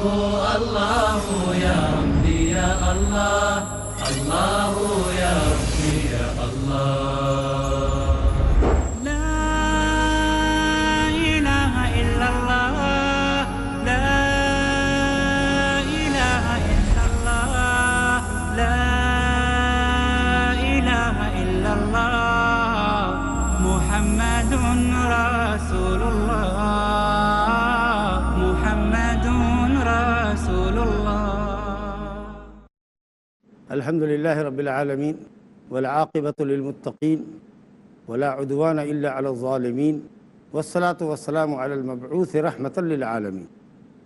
الله يا ربي يا الله، الله يا ربي يا الله. لا إله إلا الله، لا إله إلا الله، لا إله إلا الله، محمد رسول الله، محمد رسول الله. الحمد لله رب العالمين والعاقبة للمتقين ولا عدوان إلا على الظالمين والصلاة والسلام على المبعوث رحمة للعالمين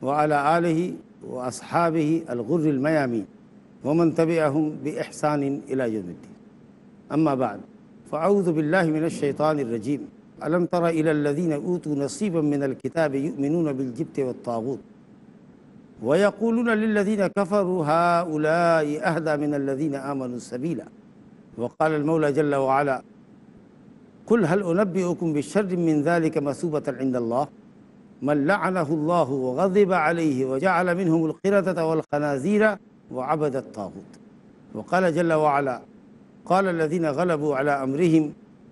وعلى آله وأصحابه الغر الميامين ومن تبعهم بإحسان إلى يوم الدين. أما بعد، فأعوذ بالله من الشيطان الرجيم. ألم تر إلى الذين أوتوا نصيبا من الكتاب يؤمنون بالجبت والطاغوت ويقولون للذين كفروا هؤلاء أهدى من الذين آمنوا سبيلا. وقال المولى جل وعلا: قل هل أنبئكم بالشر من ذلك مثوبة عند الله من لعنه الله وغضب عليه وجعل منهم القردة والخنازير وعبد الطاغوت. وقال جل وعلا: قال الذين غلبوا على أمرهم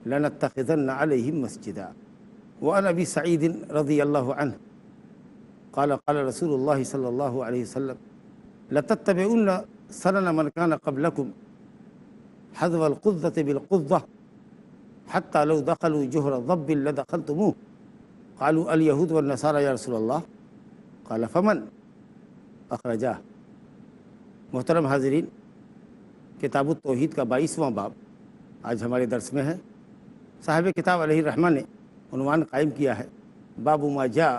لنتخذن عليهم مسجدا. وعن أبي سعيد رضي الله عنه قال قال رسول الله صلى الله عليه وسلم: لتتبعن سنن من كان قبلكم حذو القذة بالقذة حتى لو دخلوا جهر ضب لدخلتموه. قالوا: اليهود والنصارى يا رسول الله. قال: فمن؟ اخرجاه. محترم حاضرین، کتاب التوحید کا 22واں باب آج ہمارے درس میں ہے۔ صاحب کتاب علیہ الرحمہ نے عنوان قائم کیا ہے: باب ما جاء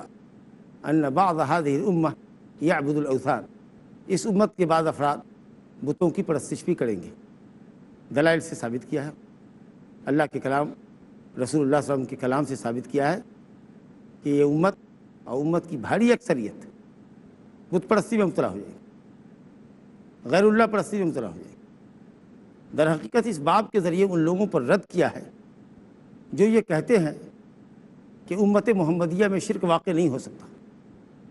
ان بعض هذه الامہ یعبد الاوثان۔ اس امت کے بعض افراد بتوں کی پرستش بھی کریں گے۔ دلائل سے ثابت کیا ہے، اللہ کے کلام، رسول اللہ صلی اللہ علیہ وسلم کے کلام سے ثابت کیا ہے کہ یہ امت اور امت کی بھاری اکثریت بت پرستی میں مبتلا ہو جائے گی، غیر اللہ پرستی میں مبتلا ہو جائے گی۔ در حقیقت اس باب کے ذریعے ان لوگوں پر رد کیا ہے جو یہ کہتے ہیں کہ امت محمدیہ میں شرک واقع نہیں ہو سکتا،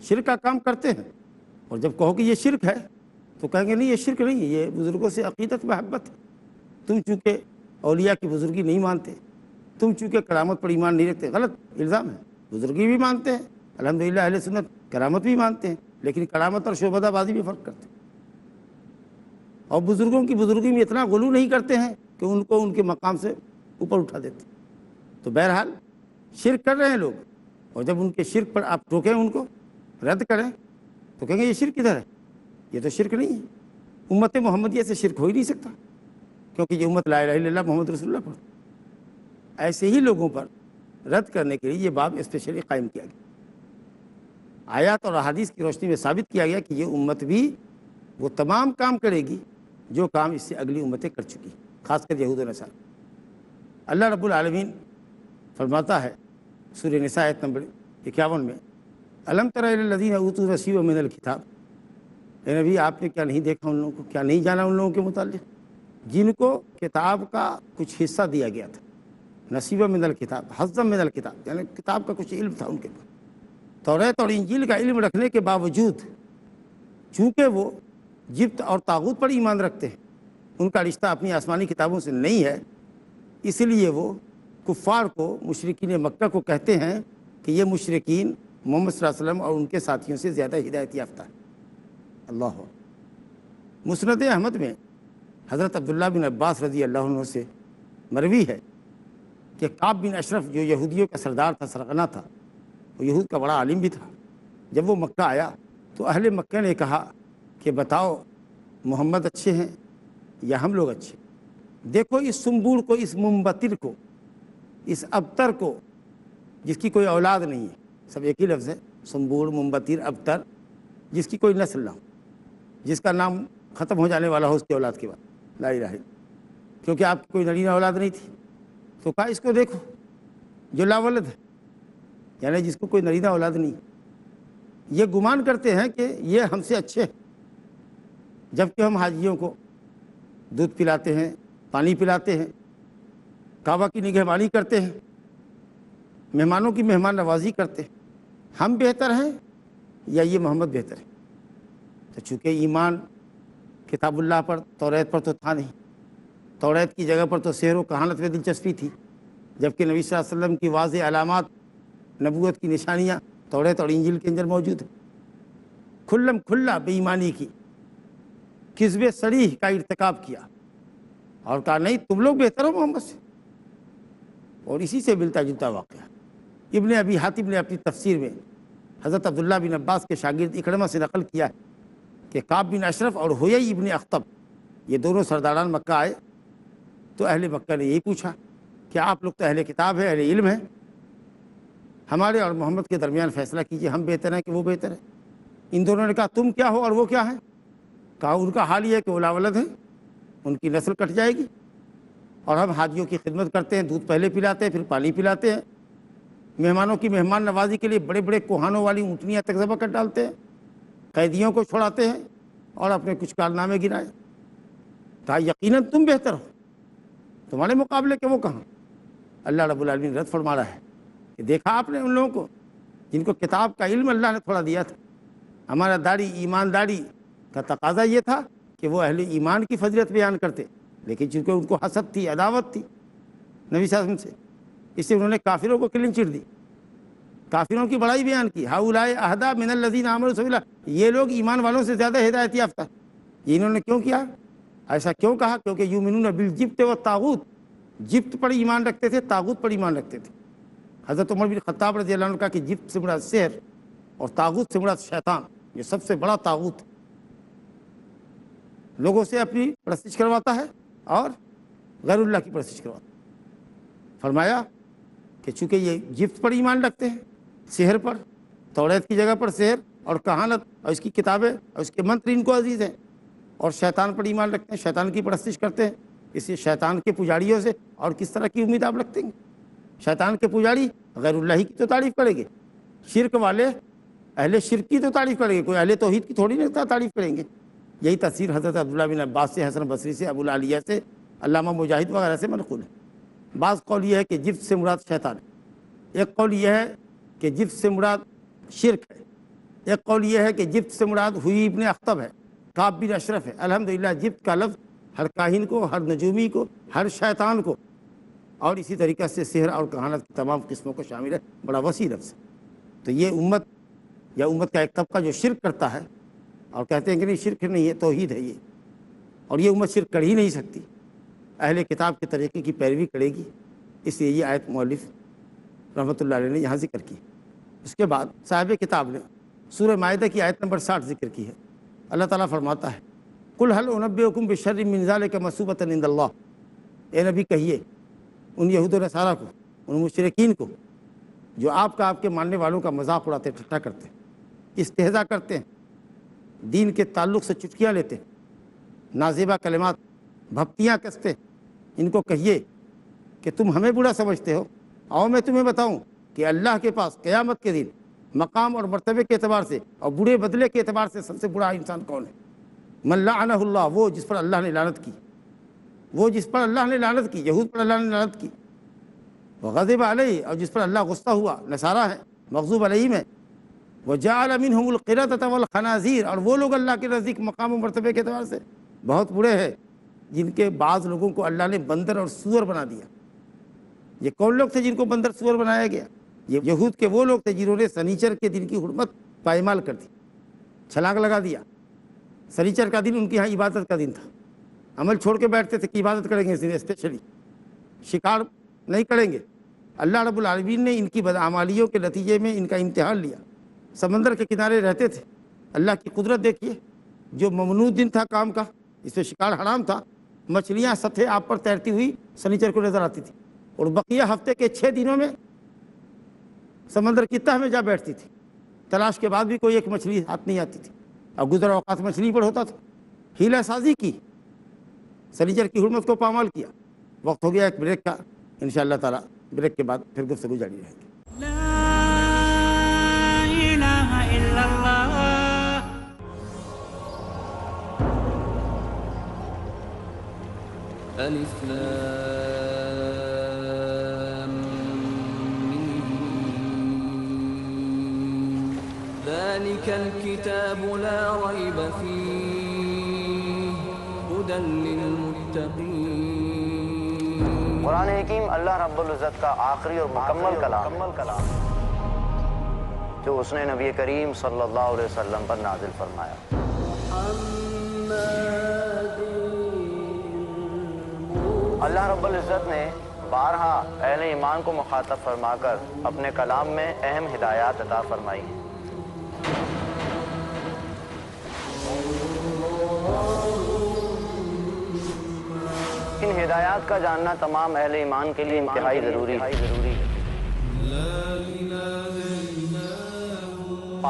شرک کا کام کرتے ہیں، اور جب کہو کہ یہ شرک ہے تو کہیں گے نہیں یہ شرک نہیں ہے، یہ بزرگوں سے عقیدت محبت ہے۔ تم چونکہ اولیاء کی بزرگی نہیں مانتے، تم چونکہ کرامت پر ایمان نہیں رکھتے، غلط الزام ہے۔ بزرگی بھی مانتے ہیں، الحمدللہ اہل سنت کرامت بھی مانتے ہیں، لیکن کرامت اور شعبدہ بازی میں فرق کرتے ہیں، اور بزرگوں کی بزرگی میں اتنا غلو نہیں کرتے ہیں کہ ان کو ان کے مقام سے اوپر اٹھا دیتے ہیں۔ تو بہرحال شرک کر رہے ہیں لوگ، اور جب ان کے شرک پر آپ ٹوکیں، ان کو رد کریں، تو کہیں گے یہ شرک کدھر ہے، یہ تو شرک نہیں ہے۔ امت محمدیہ سے شرک ہو ہی نہیں سکتا، کیونکہ یہ امت لا الہ الا اللہ محمد رسول اللہ پڑھتی۔ ایسے ہی لوگوں پر رد کرنے کے لیے یہ باب اسپیشلی قائم کیا گیا۔ آیات اور احادیث کی روشنی میں ثابت کیا گیا کہ یہ امت بھی وہ تمام کام کرے گی جو کام اس سے اگلی امتیں کر چکی، خاص کر یہود و نصارہ۔ اللہ رب العالمین فرماتا ہے سورہ نساء آیت نمبر 51 میں: الم تر الی الذین اوتوا نصیبا من الکتاب۔ اے نبی، آپ نے کیا نہیں دیکھا ان لوگوں کو، کیا نہیں جانا ان لوگوں کے متعلق جن کو کتاب کا کچھ حصہ دیا گیا تھا؟ نصیبا من الکتاب، حظا من الکتاب، یعنی کتاب کا کچھ علم تھا ان کے پاس۔ توریت اور انجیل کا علم رکھنے کے باوجود چونکہ وہ جبت اور طاغوت پر ایمان رکھتے ہیں، ان کا رشتہ اپنی آسمانی کتابوں سے نہیں ہے، اس لیے وہ کفار کو، مشرکین مکہ کو کہتے ہیں کہ یہ مشرکین محمد صلی اللہ علیہ وسلم اور ان کے ساتھیوں سے زیادہ ہدایت یافتہ ہے۔ اللہ۔ مسند احمد میں حضرت عبداللہ بن عباس رضی اللہ عنہ سے مروی ہے کہ کعب بن اشرف جو یہودیوں کا سردار تھا، سرغنہ تھا، وہ یہود کا بڑا عالم بھی تھا، جب وہ مکہ آیا تو اہل مکہ نے کہا کہ بتاؤ محمد اچھے ہیں یا ہم لوگ اچھے؟ دیکھو اس سنبوڑ کو، اس منبتر کو، اس ابتر کو، جس کی کوئی اولاد نہیں ہے، سب ایک ہی لفظ ہے، سنبوڑ، منبتر، ابتر، جس کی کوئی نسل نہ ہو، جس کا نام ختم ہو جانے والا ہو اس کی اولاد کے بعد، لا الہ الا، کیونکہ آپ کی کوئی نرینہ اولاد نہیں تھی، تو کہا اس کو دیکھو جو لا ولد ہے، یعنی جس کو کوئی نرینہ اولاد نہیں۔ یہ گمان کرتے ہیں کہ یہ ہم سے اچھے ہیں، جبکہ ہم حاجیوں کو دودھ پلاتے ہیں، پانی پلاتے ہیں، کعبہ کی نگہبانی کرتے ہیں، مہمانوں کی مہمان نوازی کرتے ہیں۔ ہم بہتر ہیں یا یہ محمد بہتر ہے؟ تو چونکہ ایمان کتاب اللہ پر توریت پر تو تھا نہیں، توریت کی جگہ پر تو سحر و کہانت میں دلچسپی تھی، جبکہ نبی صلی اللہ علیہ وسلم کی واضح علامات، نبوت کی نشانیاں توریت اور انجیل کے اندر موجود ہیں۔ کھلم کھلا بے ایمانی کی، کذب صریح کا ارتکاب کیا اور کہا نہیں تم لوگ بہتر ہو محمد سے، اور اسی سے ملتا جلتا واقعہ۔ ابن ابی حاتم نے اپنی تفسیر میں حضرت عبداللہ بن عباس کے شاگرد اکرمہ سے نقل کیا کہ کعب بن اشرف اور حیی ابن اخطب یہ دونوں سرداران مکہ آئے تو اہل مکہ نے یہی پوچھا کہ آپ لوگ تو اہل کتاب ہے، اہل علم ہیں، ہمارے اور محمد کے درمیان فیصلہ کیجئے، ہم بہتر ہیں کہ وہ بہتر ہے؟ ان دونوں نے کہا تم کیا ہو اور وہ کیا ہیں؟ کہا ان کا حال یہ ہے کہ وہ لاولد ہیں، ان کی نسل کٹ جائے گی، اور ہم حاجیوں کی خدمت کرتے ہیں، دودھ پہلے پلاتے ہیں پھر پانی پلاتے ہیں، مہمانوں کی مہمان نوازی کے لیے بڑے بڑے کوہانوں والی اونٹنیاں تک ذبح کر ڈالتے ہیں، قیدیوں کو چھڑاتے ہیں اور اپنے کچھ کارنامے گنائے۔ کہا یقیناً تم بہتر ہو، تمہارے مقابلے کے وہ کہاں؟ اللہ رب العالمین نے رد فرما رہا ہے کہ دیکھا آپ نے ان لوگوں کو جن کو کتاب کا علم اللہ نے تھوڑا دیا تھا، ہمارا داڑھی ایمانداری کا تقاضا یہ تھا کہ وہ اہل ایمان کی فضیلت بیان کرتے، لیکن چونکہ ان کو حسد تھی، عداوت تھی نبی صلی اللہ علیہ وسلم سے، اس سے انہوں نے کافروں کو کلن چڑ دی، کافروں کی بڑائی بیان کی۔ ہؤلاء اہدی من الذین آمنوا سبیلا، یہ لوگ ایمان والوں سے زیادہ ہدایت یافتہ۔ یہ انہوں نے کیوں کیا؟ ایسا کیوں کہا؟ کیونکہ یؤمنون بالجبت والطاغوت، جبت پر ایمان رکھتے تھے، طاغوت پر ایمان رکھتے تھے۔ حضرت عمر بن خطاب رضی اللہ عنہ نے کہا کہ جبت سے مراد سحر اور طاغوت سے مراد شیطان، یہ سب سے بڑا طاغوت لوگوں سے اپنی پرستش کرواتا ہے اور غیر اللہ کی پرستش کرواتا ہے۔ فرمایا کہ چونکہ یہ جبت پر ایمان رکھتے ہیں، سحر پر، توریت کی جگہ پر سحر اور کہانت اور اس کی کتابیں اور اس کے منتر ان کو عزیز ہیں، اور شیطان پر ایمان رکھتے ہیں، شیطان کی پرستش کرتے ہیں، اس لیے شیطان کے پجاریوں سے اور کس طرح کی امید آپ رکھتے ہیں؟ شیطان کے پجاری غیر اللہ کی تو تعریف کریں گے، شرک والے اہل شرک کی تو تعریف کریں گے، کوئی اہل توحید کی تھوڑی نہیں تعریف کریں گے۔ یہی تفسیر حضرت عبداللہ بن عباس سے، حسن بصری سے، ابو العالیہ سے، علامہ مجاہد وغیرہ سے منقول ہے۔ بعض قول یہ ہے کہ جبت سے مراد شیطان ہے، ایک قول یہ ہے کہ جبت سے مراد شرک ہے، ایک قول یہ ہے کہ جبت سے مراد حیی ابن اخطب ہے، کعب بن اشرف ہے۔ الحمدللہ جبت کا لفظ ہر کاہن کو، ہر نجومی کو، ہر شیطان کو، اور اسی طریقہ سے سحر اور کہانت کی تمام قسموں کو شامل ہے، بڑا وسیع لفظ ہے۔ تو یہ امت یا امت کا ایک طبقہ جو شرک کرتا ہے اور کہتے ہیں کہ نہیں شرک نہیں ہے، توحید ہے یہ، اور یہ امت شرک کر ہی نہیں سکتی، اہل کتاب کے طریقے کی پیروی کرے گی، اس لیے یہ آیت مؤلف رحمۃ اللہ علیہ نے یہاں ذکر کی۔ اس کے بعد صاحب کتاب نے سورہ مائدہ کی آیت نمبر 60 ذکر کی ہے۔ اللہ تعالیٰ فرماتا ہے قل هل انبئکم بشر من ذلک مثوبۃ عند اللہ، اے نبی کہیے ان یہود و نصارہ کو، ان مشرکین کو جو آپ کے ماننے والوں کا مذاق اڑاتے، ٹھٹھا کرتے ہیں، استہزاء کرتے ہیں، دین کے تعلق سے چٹکیاں لیتے ہیں، نازیبا کلمات، بھپتیاں کستے ہیں، ان کو کہیے کہ تم ہمیں برا سمجھتے ہو، آؤ میں تمہیں بتاؤں کہ اللہ کے پاس قیامت کے دن مقام اور مرتبے کے اعتبار سے اور برے بدلے کے اعتبار سے سب سے برا انسان کون ہے؟ من لعنہ اللہ، وہ جس پر اللہ نے لعنت کی، وہ جس پر اللہ نے لعنت کی، یہود پر اللہ نے لعنت کی، وغضب علیہ، اور جس پر اللہ غصہ ہوا، نصارہ ہیں، مغضوب علیہم ہے، وجعل منہم القردۃ والخنازیر، اور وہ لوگ اللہ کے نزدیک مقام و مرتبے کے اعتبار سے بہت برے ہیں جن کے بعض لوگوں کو اللہ نے بندر اور سور بنا دیا۔ یہ کون لوگ تھے جن کو بندر سور بنایا گیا؟ یہ یہود کے وہ لوگ تھے جنہوں نے سنیچر کے دن کی حرمت پائمال کر دی، چھلانگ لگا دیا۔ سنیچر کا دن ان کے ہاں عبادت کا دن تھا، عمل چھوڑ کے بیٹھتے تھے کہ عبادت کریں گے اس دن، اسپیشلی شکار نہیں کریں گے۔ اللہ رب العالمین نے ان کی بدعمالیوں کے نتیجے میں ان کا امتحان لیا۔ سمندر کے کنارے رہتے تھے، اللہ کی قدرت دیکھیے، جو ممنوع دن تھا کام کا، اس میں شکار حرام تھا، مچھلیاں سطح آپ پر تیرتی ہوئی سنیچر کو نظر آتی تھی، اور بقیہ ہفتے کے 6 دنوں میں سمندر کی تہ میں جا بیٹھتی تھی، تلاش کے بعد بھی کوئی ایک مچھلی ہاتھ نہیں آتی تھی، اور گزر اوقات مچھلی پر ہوتا تھا۔ حیلہ سازی کی، سنیچر کی حرمت کو پامال کیا۔ وقت ہو گیا ایک بریک کا، انشاءاللہ تعالی بریک کے بعد پھر گفتگو جاری رہے گی۔ لا إله إلا الله ألف لام ميم. ذلك الكتاب لا ريب فيه هدى للمتقين۔ قرآن حکیم اللہ رب العزت کا آخری اور مکمل کلام جو اس نے نبی کریم صلی اللہ علیہ وسلم پر نازل فرمایا۔ اللہ رب العزت نے بارہا اہل ایمان کو مخاطب فرما کر اپنے کلام میں اہم ہدایات عطا فرمائی ہیں۔ ان ہدایات کا جاننا تمام اہل ایمان کے لیے انتہائی ضروری ہے۔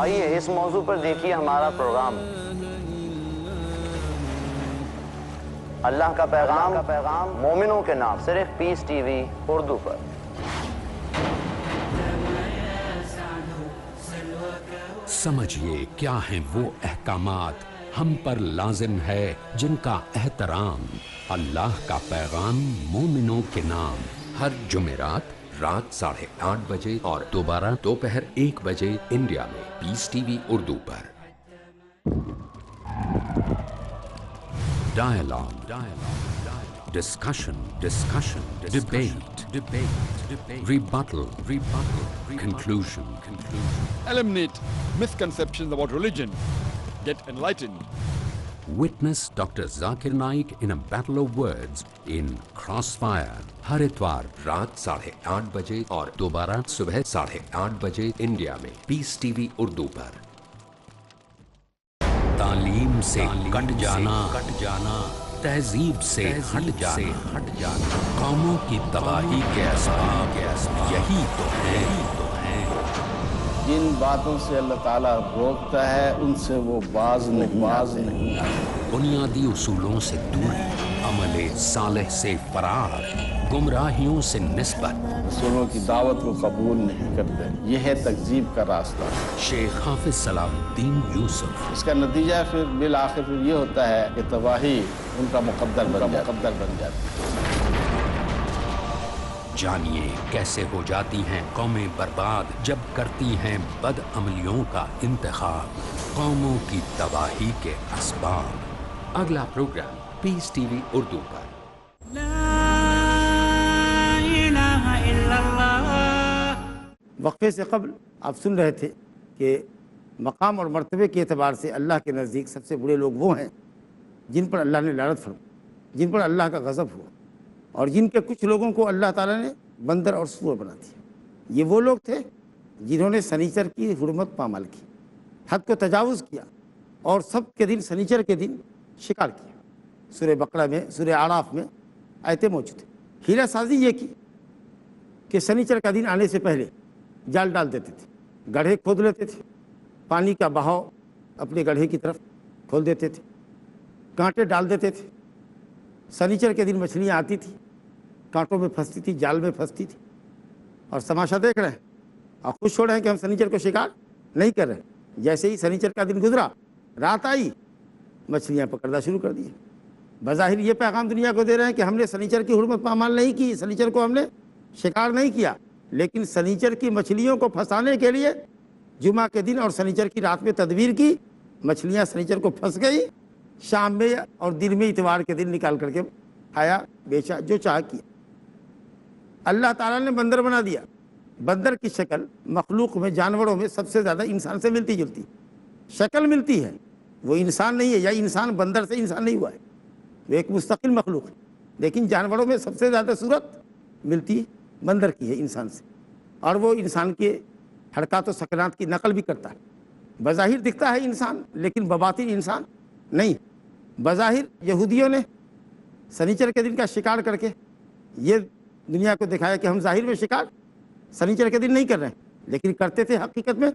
آئیے اس موضوع پر دیکھیے ہمارا پروگرام اللہ کا پیغام مومنوں کے نام، صرف پیس ٹی وی اردو پر۔ سمجھیے کیا ہیں وہ احکامات ہم پر لازم ہے جن کا احترام۔ اللہ کا پیغام مومنوں کے نام، ہر جمعرات رات 8:30 بجے اور دوبارہ دوپہر 1 بجے انڈیا میں پیس ٹی وی اردو پر۔ Dialogue, discussion, debate, rebuttal, conclusion. Eliminate misconceptions about religion. Get enlightened. Witness Dr. Zakir Naik in a battle of words in Crossfire، ہر اتوار رات 8:30 بجے اور دوبارہ صبح 8:30 بجے انڈیا میں پیس ٹی وی اردو پر۔ تعلیم سے کٹ جانا، تہذیب سے ہٹ جانا، قوموں کی تباہی کے اسباب یہی تو ہے۔ جن باتوں سے اللہ تعالیٰ روکتا ہے ان سے وہ باز نہیں آتے۔ بنیادی اصولوں سے دوری، عمل صالح سے فرار، گمراہیوں سے نسبت۔ رسولوں کی دعوت کو قبول نہیں کرتے، یہ ہے تکذیب کا راستہ۔ شیخ حافظ صلاح الدین یوسف۔ اس کا نتیجہ پھر بالآخر یہ ہوتا ہے کہ تباہی ان کا مقدر بن جاتی ہے۔ جانیے کیسے ہو جاتی ہیں قومیں برباد جب کرتی ہیں بد عملیوں کا انتخاب، قوموں کی تباہی کے اسباب۔ اگلا پروگرام پیس ٹی وی اردو پر۔ لا الہ الا اللہ۔ وقفے سے قبل آپ سن رہے تھے کہ مقام اور مرتبے کے اعتبار سے اللہ کے نزدیک سب سے بڑے لوگ وہ ہیں جن پر اللہ نے لعنت فرمائی، جن پر اللہ کا غضب ہوا، اور جن کے کچھ لوگوں کو اللہ تعالیٰ نے بندر اور سور بنا دیا۔ یہ وہ لوگ تھے جنہوں نے سنیچر کی حرمت پامال کی، حد کو تجاوز کیا، اور سبت کے دن سنیچر کے دن شکار کیا۔ سورہ بقرہ میں، سورہ اعراف میں آیتیں موجود ہیں۔ ہیرا سازی یہ کی کہ سنیچر کا دن آنے سے پہلے جال ڈال دیتے تھے، گڑھے کھود لیتے تھے، پانی کا بہاؤ اپنے گڑھے کی طرف کھول دیتے تھے، کانٹے ڈال دیتے تھے۔ سنیچر کے دن مچھلیاں آتی تھیں، کانٹوں میں پھنستی تھی، جال میں پھنستی تھی، اور تماشا دیکھ رہے ہیں اور خوش ہو رہے ہیں کہ ہم سنیچر کو شکار نہیں کر رہے۔ جیسے ہی سنیچر کا دن گزرا، رات آئی، مچھلیاں پکڑنا شروع کر دی۔ بظاہر یہ پیغام دنیا کو دے رہے ہیں کہ ہم نے سنیچر کی حرمت پامال نہیں کی، سنیچر کو ہم نے شکار نہیں کیا، لیکن سنیچر کی مچھلیوں کو پھنسانے کے لیے جمعہ کے دن اور سنیچر کی رات میں تدبیر کی، مچھلیاں سنیچر کو پھنس گئی، شام میں اور دن میں اتوار کے دن نکال کر کے کھایا، بیچا، جو چاہ کیا۔ اللہ تعالیٰ نے بندر بنا دیا۔ بندر کی شکل مخلوق میں، جانوروں میں سب سے زیادہ انسان سے ملتی جلتی شکل ملتی ہے، وہ انسان نہیں ہے، یا انسان بندر سے انسان نہیں ہوا ہے، وہ ایک مستقل مخلوق ہے، لیکن جانوروں میں سب سے زیادہ صورت ملتی بندر کی ہے انسان سے، اور وہ انسان کے حرکات و سکنات کی نقل بھی کرتا ہے۔ بظاہر دکھتا ہے انسان، لیکن بباطن انسان نہیں۔ بظاہر یہودیوں نے سنیچر کے دن کا شکار کر کے یہ دنیا کو دکھایا کہ ہم ظاہر میں شکار سنیچر کے دن نہیں کر رہے ہیں، لیکن کرتے تھے حقیقت میں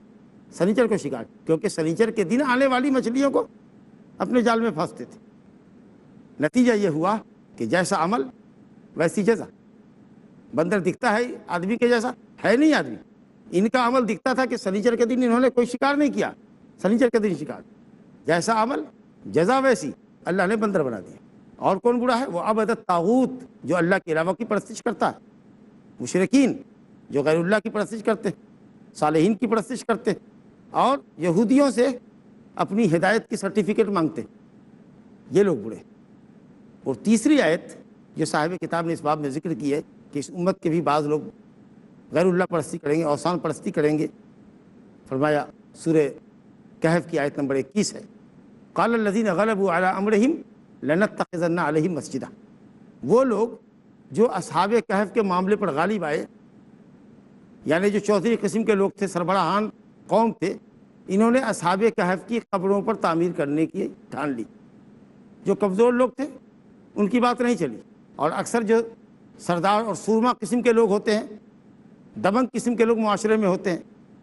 سنیچر کو شکار، کیونکہ سنیچر کے دن آنے والی مچھلیوں کو اپنے جال میں پھانستے تھے۔ نتیجہ یہ ہوا کہ جیسا عمل ویسی جزا۔ بندر دکھتا ہے آدمی کے جیسا، ہے نہیں آدمی۔ ان کا عمل دکھتا تھا کہ سنیچر کے دن انہوں نے کوئی شکار نہیں کیا، سنیچر کے دن شکار، جیسا عمل جزا ویسی، اللہ نے بندر بنا دیا۔ اور کون برا ہے؟ وہ عبد الطاغوت، جو اللہ کے علاوہ کی پرستش کرتا ہے، مشرکین جو غیر اللہ کی پرستش کرتے ہیں، صالحین کی پرستش کرتے ہیں، اور یہودیوں سے اپنی ہدایت کی سرٹیفکیٹ مانگتے یہ لوگ بڑے۔ اور تیسری آیت جو صاحب کتاب نے اس باب میں ذکر کی ہے کہ اس امت کے بھی بعض لوگ غیر اللہ پرستی کریں گے، اوثان پرستی کریں گے، فرمایا سورہ کہف کی آیت نمبر 21 ہے، قال الذین غلبوا علی امرہم لنتخذن علیہم مسجدا۔ وہ لوگ جو اصحاب کہف کے معاملے پر غالب آئے، یعنی جو چوتھی قسم کے لوگ تھے، سربراہان قوم تھے، انہوں نے اصحاب کہف کی قبروں پر تعمیر کرنے کی ٹھان لی۔ جو کمزور لوگ تھے ان کی بات نہیں چلی، اور اکثر جو سردار اور سورما قسم کے لوگ ہوتے ہیں، دبنگ قسم کے لوگ معاشرے میں ہوتے ہیں،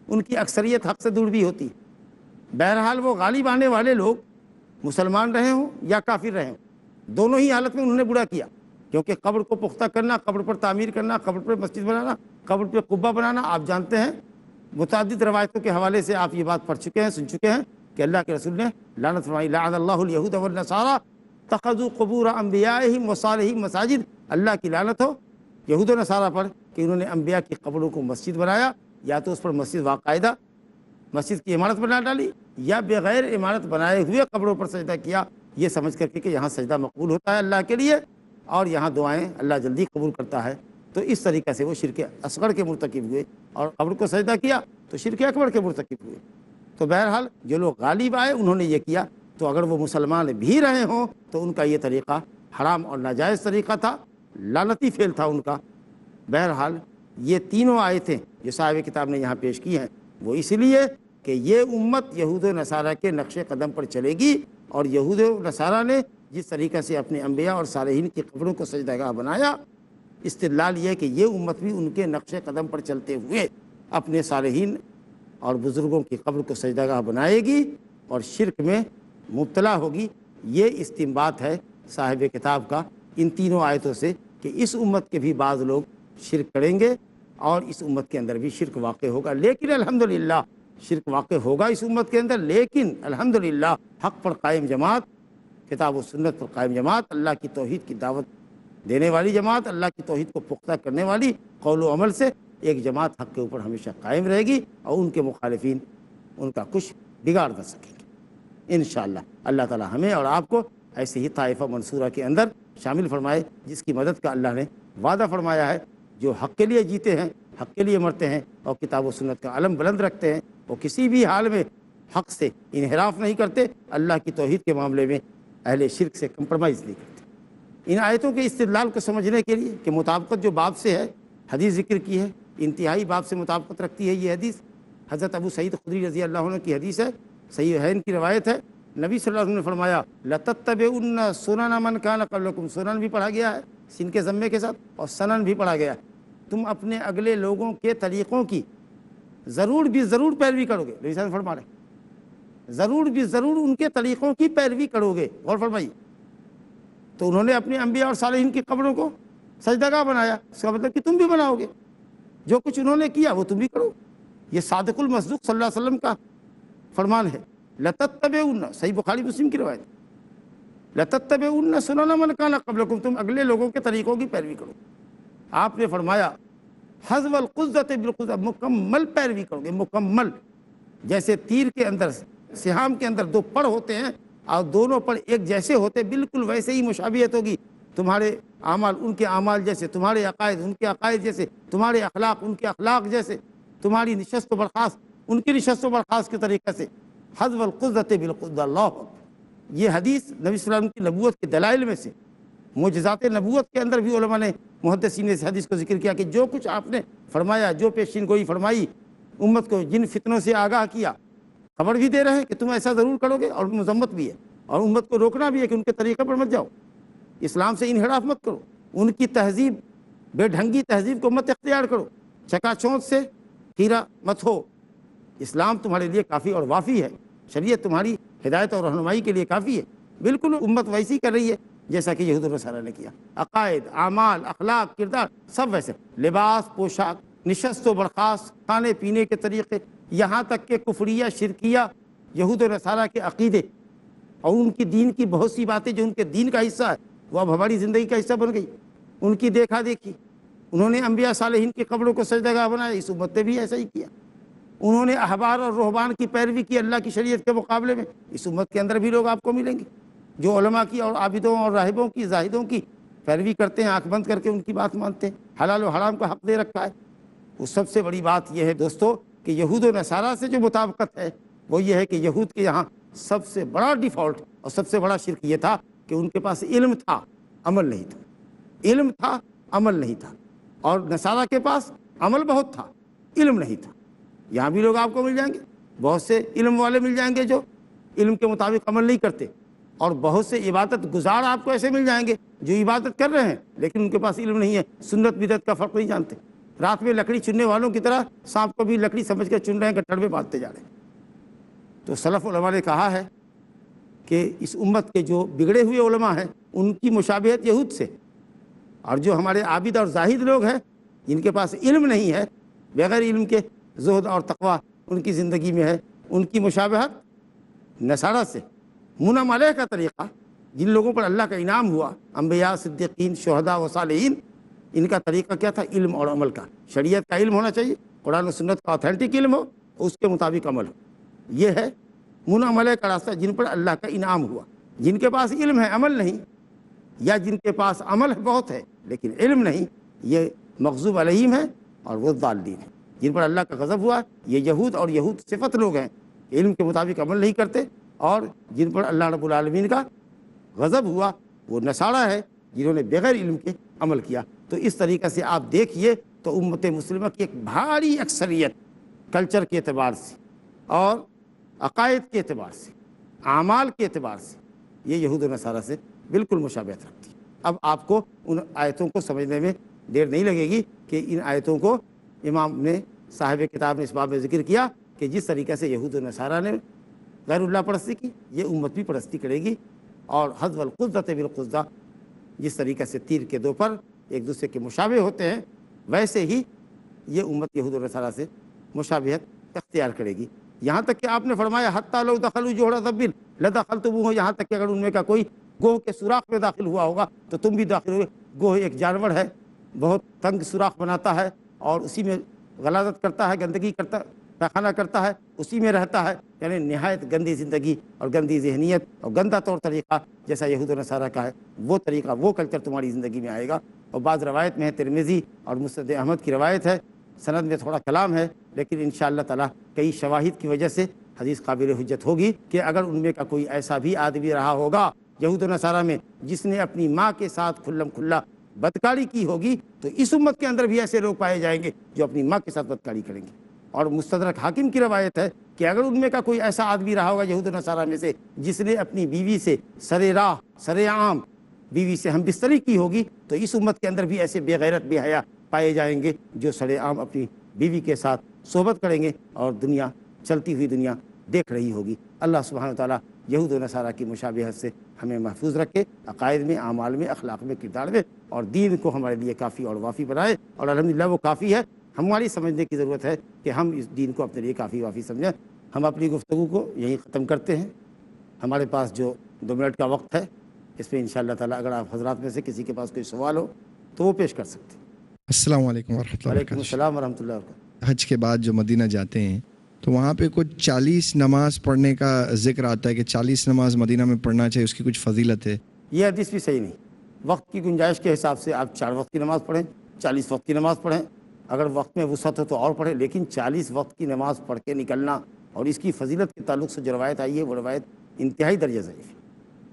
ان کی اکثریت حق سے دور بھی ہوتی ہے۔ بہرحال وہ غالب آنے والے لوگ مسلمان رہے ہوں یا کافر رہے ہوں، دونوں ہی حالت میں انہوں نے برا کیا، کیونکہ قبر کو پختہ کرنا، قبر پر تعمیر کرنا، قبر پر مسجد بنانا، قبر پہ قبہ بنانا، آپ جانتے ہیں متعدد روایتوں کے حوالے سے آپ یہ بات پڑھ چکے ہیں، سن چکے ہیں کہ اللہ کے رسول نے لعنت فرمائی، لعن اللہ الیہود والنصارى اتخذوا قبور انبیائہم وصالحین مساجد۔ اللہ کی لعنت ہو یہود و نصارہ پر کہ انہوں نے انبیاء کی قبروں کو مسجد بنایا، یا تو اس پر مسجد باقاعدہ مسجد کی عمارت بنا ڈالی، یا بغیر عمارت بنائے ہوئے قبروں پر سجدہ کیا، یہ سمجھ کر کے کہ یہاں سجدہ مقبول ہوتا ہے اللہ کے لیے اور یہاں دعائیں اللہ جلدی قبول کرتا ہے۔ تو اس طریقے سے وہ شرک اصغر کے مرتکب ہوئے، اور قبر کو سجدہ کیا تو شرک اکبر کے مرتکب ہوئے۔ تو بہرحال جو لوگ غالب آئے انہوں نے یہ کیا، تو اگر وہ مسلمان بھی رہے ہوں تو ان کا یہ طریقہ حرام اور ناجائز طریقہ تھا، لعنتی فعل تھا ان کا۔ بہرحال یہ تینوں آیتیں جو صاحب کتاب نے یہاں پیش کی ہیں وہ اس لیے کہ یہ امت یہود و نصارہ کے نقش قدم پر چلے گی، اور یہود و نصارہ نے جس طریقے سے اپنے انبیاء اور صالحین کی قبروں کو سجدہ گاہ بنایا، استدلال یہ کہ یہ امت بھی ان کے نقش قدم پر چلتے ہوئے اپنے صالحین اور بزرگوں کی قبر کو سجدہ گاہ بنائے گی اور شرک میں مبتلا ہوگی۔ یہ استنباط ہے صاحب کتاب کا ان تینوں آیتوں سے کہ اس امت کے بھی بعض لوگ شرک کریں گے اور اس امت کے اندر بھی شرک واقع ہوگا، لیکن الحمدللہ شرک واقع ہوگا اس امت کے اندر، لیکن الحمدللہ حق پر قائم جماعت، کتاب و سنت پر قائم جماعت، اللہ کی توحید کی دعوت دینے والی جماعت، اللہ کی توحید کو پختہ کرنے والی قول و عمل سے ایک جماعت حق کے اوپر ہمیشہ قائم رہے گی، اور ان کے مخالفین ان کا کچھ بگاڑ نہ سکیں گے انشاءاللہ۔ اللہ تعالی ہمیں اور آپ کو ایسے ہی طائفہ منصورہ کے اندر شامل فرمائے جس کی مدد کا اللہ نے وعدہ فرمایا ہے، جو حق کے لیے جیتے ہیں، حق کے لیے مرتے ہیں اور کتاب و سنت کا علم بلند رکھتے ہیں، وہ کسی بھی حال میں حق سے انحراف نہیں کرتے، اللہ کی توحید کے معاملے میں اہل شرک سے کمپرومائز نہیں کرتے۔ ان آیتوں کے استدلال کو سمجھنے کے لیے کہ مطابقت جو باب سے ہے، حدیث ذکر کی ہے، انتہائی باب سے مطابقت رکھتی ہے یہ حدیث، حضرت ابو سعید خدری رضی اللہ عنہ کی حدیث ہے، صحیحین کی روایت ہے، نبی صلی اللہ علیہ وسلم نے فرمایا لَتَتَّبِعُنَّ سُنَنَ مَنْ كَانَ قَبْلَكُمْ، سنن بھی پڑھا گیا ہے سین کے ضمے کے ساتھ، اور سنن بھی پڑھا گیا ہے، تم اپنے اگلے لوگوں کے طریقوں کی ضرور بھی ضرور پیروی کرو گے، نبی صلی اللہ علیہ وسلم فرما رہے ہیں ضرور بھی ضرور ان کے طریقوں کی پیروی کرو گے، غور فرمائیے۔ تو انہوں نے اپنے انبیاء اور صالحین کی قبروں کو سجدہ گاہ بنایا، اس کا مطلب کہ تم بھی بناؤ گے، جو کچھ انہوں نے کیا وہ تم بھی کرو۔ یہ صادق المصدوق صلی اللہ علیہ وسلم کا فرمان ہے، لَتَتَّبِعُنَّ، صحیح بخاری مسلم کی روایت، لَتَتَّبِعُنَّ سُنَنَ مَنْ كَانَ قَبْلَكُمْ، تم اگلے لوگوں کے طریقوں کی پیروی کرو۔ آپ نے فرمایا حذو القذۃ بالقذۃ، مکمل پیروی کرو گے، مکمل، جیسے تیر کے اندر، سہام کے اندر دو پڑ ہوتے ہیں اور دونوں پڑ ایک جیسے ہوتے، بالکل ویسے ہی مشابہت ہوگی، تمہارے اعمال ان کے اعمال جیسے، تمہارے عقائد ان کے عقائد جیسے، تمہارے اخلاق ان کے اخلاق جیسے، تمہاری نشست و برخاست ان کی نشست و برخاست کے طریقے سے، حذو القذۃ بالقذۃ۔ اللہ، یہ حدیث نبی صلی اللہ علیہ وسلم کی نبوت کے دلائل میں سے، معجزات نبوت کے اندر بھی علماء نے، محدثین نے اس حدیث کو ذکر کیا کہ جو کچھ آپ نے فرمایا، جو پیشین گوئی فرمائی، امت کو جن فتنوں سے آگاہ کیا، خبر بھی دے رہے ہیں کہ تم ایسا ضرور کرو گے، اور مذمت بھی ہے، اور امت کو روکنا بھی ہے کہ ان کے طریقے پر مت جاؤ، اسلام سے انحراف مت کرو، ان کی تہذیب، بے ڈھنگی تہذیب کو مت اختیار کرو، چکا چوند سے کیڑا مت ہو، اسلام تمہارے لیے کافی اور وافی ہے، شریعت تمہاری ہدایت اور رہنمائی کے لیے کافی ہے۔ بالکل امت ویسی کر رہی ہے جیسا کہ یہود و نصارہ نے کیا، عقائد، اعمال، اخلاق، کردار سب ویسے، لباس، پوشاک، نشست و برخاست، کھانے پینے کے طریقے، یہاں تک کہ کفریہ، شرکیہ، یہود و نصارہ کے عقیدے اور ان کی دین کی بہت سی باتیں جو ان کے دین کا حصہ ہے وہ اب ہماری زندگی کا حصہ بن گئی، ان کی دیکھا دیکھی۔ انہوں نے انبیاء صالحین کی قبروں کو سجدہ گاہ بنایا، اس امت نے بھی ایسا ہی کیا۔ انہوں نے احبار اور رہبان کی پیروی کی اللہ کی شریعت کے مقابلے میں، اس امت کے اندر بھی لوگ آپ کو ملیں گے جو علماء کی اور عابدوں اور راہبوں کی، زاہدوں کی پیروی کرتے ہیں، آنکھ بند کر کے ان کی بات مانتے ہیں، حلال و حرام کا حق دے رکھا ہے۔ وہ سب سے بڑی بات یہ ہے دوستو کہ یہود و نصارہ سے جو مطابقت ہے وہ یہ ہے کہ یہود کے یہاں سب سے بڑا ڈیفالٹ اور سب سے بڑا شرک یہ تھا کہ ان کے پاس علم تھا، عمل نہیں تھا، علم تھا، عمل نہیں تھا، اور نصارہ کے پاس عمل بہت تھا، علم نہیں تھا۔ یہاں بھی لوگ آپ کو مل جائیں گے، بہت سے علم والے مل جائیں گے جو علم کے مطابق عمل نہیں کرتے، اور بہت سے عبادت گزار آپ کو ایسے مل جائیں گے جو عبادت کر رہے ہیں لیکن ان کے پاس علم نہیں ہے، سنت بدعت کا فرق نہیں جانتے، رات میں لکڑی چننے والوں کی طرح سانپ کو بھی لکڑی سمجھ کر چن رہے ہیں، گٹھڑ میں باندھتے جا رہے ہیں۔ تو سلف علماء نے کہا ہے کہ اس امت کے جو بگڑے ہوئے علماء ہیں ان کی مشابہت یہود سے، اور جو ہمارے عابد اور زاہد لوگ ہیں جن کے پاس علم نہیں ہے، بغیر علم کے زہد اور تقوی ان کی زندگی میں ہے، ان کی مشابہت نصارہ سے۔ منعم علیہ کا طریقہ، جن لوگوں پر اللہ کا انعام ہوا، انبیاء، صدیقین، شہداء و صالحین، ان کا طریقہ کیا تھا؟ علم اور عمل کا، شریعت کا علم ہونا چاہیے، قرآن و سنت کا آتھینٹک علم ہو، اس کے مطابق عمل ہو۔ یہ ہے منعم علیہ کا راستہ، جن پر اللہ کا انعام ہوا۔ جن کے پاس علم ہے عمل نہیں، یا جن کے پاس عمل بہت ہے لیکن علم نہیں، یہ مغضوب علیہم ہے اور وہ ضالین ہیں۔ جن پر اللہ کا غضب ہوا یہ یہود اور یہود صفت لوگ ہیں، علم کے مطابق عمل نہیں کرتے، اور جن پر اللہ رب العالمین کا غضب ہوا وہ نصارہ ہے جنہوں نے بغیر علم کے عمل کیا۔ تو اس طریقے سے آپ دیکھیے تو امت مسلمہ کی ایک بھاری اکثریت کلچر کے اعتبار سے اور عقائد کے اعتبار سے، اعمال کے اعتبار سے یہ یہود و نصارہ سے بالکل مشابہت رکھتی ہے۔ اب آپ کو ان آیتوں کو سمجھنے میں دیر نہیں لگے گی کہ ان آیتوں کو امام نے، صاحب کتاب نے اس باب میں ذکر کیا کہ جس طریقے سے یہود و نصارہ نے غیر اللہ پرستی کی، یہ امت بھی پرستی کرے گی، اور حذف القضۃ بالقضۃ، جس طریقے سے تیر کے دو پر ایک دوسرے کے مشابہ ہوتے ہیں ویسے ہی یہ امت یہود و نصارہ سے مشابہت اختیار کرے گی۔ یہاں تک کہ آپ نے فرمایا حتیٰ لو دخلوا جحر ذب لدخلتموہ، یہاں تک کہ اگر ان میں کا کوئی گوہ کے سوراخ میں داخل ہوا ہوگا تو تم بھی داخل ہوئے۔ گوہ ایک جانور ہے، بہت تنگ سوراخ بناتا ہے اور اسی میں غلاظت کرتا ہے، گندگی کرتا، پیخانہ کرتا ہے، اسی میں رہتا ہے، یعنی نہایت گندی زندگی اور گندی ذہنیت اور گندا طور طریقہ جیسا یہود و نصارہ کا ہے، وہ طریقہ، وہ کلچر تمہاری زندگی میں آئے گا۔ اور بعض روایت میں ہے، ترمذی اور مسند احمد کی روایت ہے، سند میں تھوڑا کلام ہے لیکن انشاءاللہ تعالیٰ کئی شواہد کی وجہ سے حدیث قابل حجت ہوگی کہ اگر ان میں کا کوئی ایسا بھی آدمی رہا ہوگا یہود و نصارہ میں جس نے اپنی ماں کے ساتھ کھلم کھلا بدکاری کی ہوگی تو اس امت کے اندر بھی ایسے لوگ پائے جائیں گے جو اپنی ماں کے ساتھ بدکاری کریں گے۔ اور مستدرک حاکم کی روایت ہے کہ اگر ان میں کا کوئی ایسا آدمی رہا ہوگا یہود و نصارہ میں سے جس نے اپنی بیوی سے سر راہ، سر عام بیوی سے ہم بستری کی ہوگی تو اس امت کے اندر بھی ایسے بے غیرت، بے حیا پائے جائیں گے جو سر عام اپنی بیوی کے ساتھ صحبت کریں گے اور دنیا، چلتی ہوئی دنیا دیکھ رہی ہوگی۔ اللہ سبحانہ وتعالیٰ یہود و نصارہ کی مشابہت سے ہمیں محفوظ رکھے، عقائد میں، اعمال میں، اخلاق میں، کردار میں، اور دین کو ہمارے لیے کافی اور وافی بنائے، اور الحمدللہ وہ کافی ہے۔ ہماری سمجھنے کی ضرورت ہے کہ ہم اس دین کو اپنے لیے کافی وافی سمجھیں۔ ہم اپنی گفتگو کو یہیں ختم کرتے ہیں۔ ہمارے پاس جو 2 منٹ کا وقت ہے اس میں انشاءاللہ تعالیٰ اگر آپ حضرات میں سے کسی کے پاس کوئی سوال ہو تو وہ پیش کر سکتے ہیں۔ السلام علیکم ورحمۃ اللہ وعلیکم وبرکاتہ۔ السلام ورحمۃ اللہ وبرکاتہ۔ حج کے بعد جو مدینہ جاتے ہیں تو وہاں پہ کچھ 40 نماز پڑھنے کا ذکر آتا ہے کہ 40 نماز مدینہ میں پڑھنا چاہیے، اس کی کچھ فضیلت ہے؟ یہ حدیث بھی صحیح نہیں۔ وقت کی گنجائش کے حساب سے آپ 4 وقت کی نماز پڑھیں، 40 وقت کی نماز پڑھیں، اگر وقت میں وسعت ہو تو اور پڑھیں، لیکن 40 وقت کی نماز پڑھ کے نکلنا اور اس کی فضیلت کے تعلق سے جو روایت آئی ہے وہ روایت انتہائی درجہ ضعیف ہے۔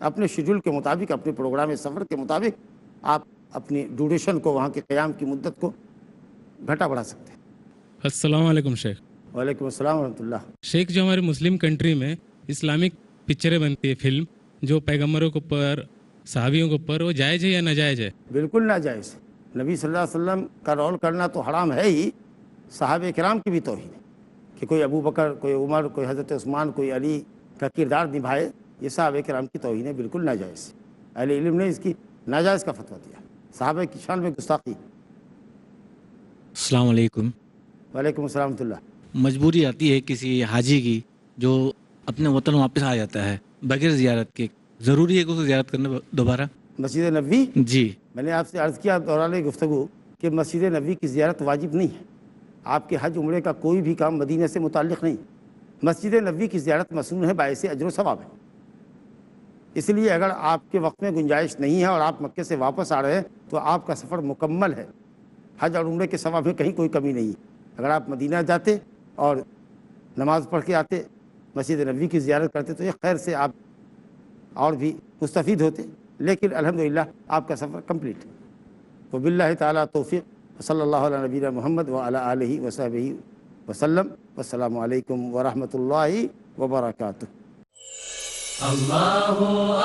اپنے شیڈول کے مطابق، اپنے پروگرام سفر کے مطابق آپ اپنی ڈیوریشن کو، وہاں کے قیام کی مدت کو گھٹا بڑھا سکتے ہیں۔ السلام علیکم شیخ۔ وعلیکم السلام ورحمۃ اللہ۔ شیخ، جو ہمارے مسلم کنٹری میں اسلامک پکچریں بنتی ہے، فلم جو پیغمبروں کے اوپر، صحابیوں کے اوپر، وہ جائز ہے یا ناجائز ہے؟ بالکل ناجائز ہے۔ نبی صلی اللہ علیہ وسلم کا رول کرنا تو حرام ہے ہی، صحابہ کرام کی بھی توہین ہے کہ کوئی ابو بکر، کوئی عمر، کوئی حضرت عثمان، کوئی علی کا کردار نبھائے، یہ صحابہ کرام کی توہین ہے، بالکل ناجائز ہے۔ اہل علم نے اس کی ناجائز کا فتویٰ دیا، صحابہ کی شان میں گستاخی۔ السلام علیکم۔ وعلیکم السلام ورحمۃ اللہ۔ مجبوری آتی ہے کسی حاجی کی جو اپنے وطن واپس آ جاتا ہے بغیر زیارت کے، ضروری ہے کہ اسے زیارت کرنا دوبارہ؟ مسجد نبوی، جی میں نے آپ سے عرض کیا دوران گفتگو کہ مسجد نبوی کی زیارت واجب نہیں ہے۔ آپ کے حج عمرے کا کوئی بھی کام مدینہ سے متعلق نہیں. مسجد نبوی کی زیارت مسنون ہے، باعث اجر و ثواب ہے. اس لیے اگر آپ کے وقت میں گنجائش نہیں ہے اور آپ مکے سے واپس آ رہے ہیں تو آپ کا سفر مکمل ہے. حج اور عمرے کے ثواب میں کہیں کوئی کمی نہیں. اگر آپ مدینہ جاتے اور نماز پڑھ کے آتے، مسجد نبوی کی زیارت کرتے تو یہ خیر سے آپ اور بھی مستفید ہوتے. لیکن الحمدللہ آپ کا سفر کمپلیٹ ہے. وباللہ تعالیٰ توفیق. صلی اللہ علیہ نبینا محمد وعلی آلہ وصحبہ وسلم. والسلام علیکم ورحمۃ اللہ وبرکاتہ. اللہ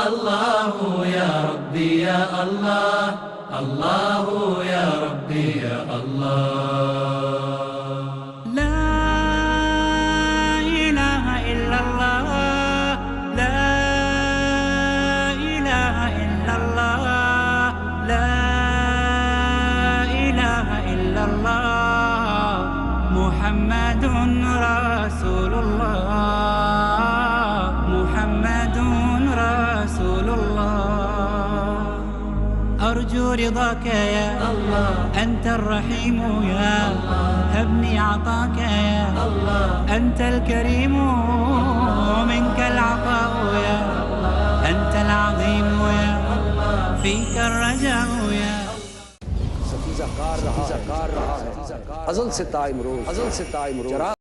اللہ یا ربی یا اللہ، اللہ یا ربی یا اللہ. محمد رسول اللہ، محمد رسول اللہ. أرجو رضاك يا الله، أنت الرحيم يا الله، هبني عطاك يا الله، أنت الكريم منك العطاء يا الله، أنت العظيم يا الله، فيك الرجاء يا. ازل سے تا امروز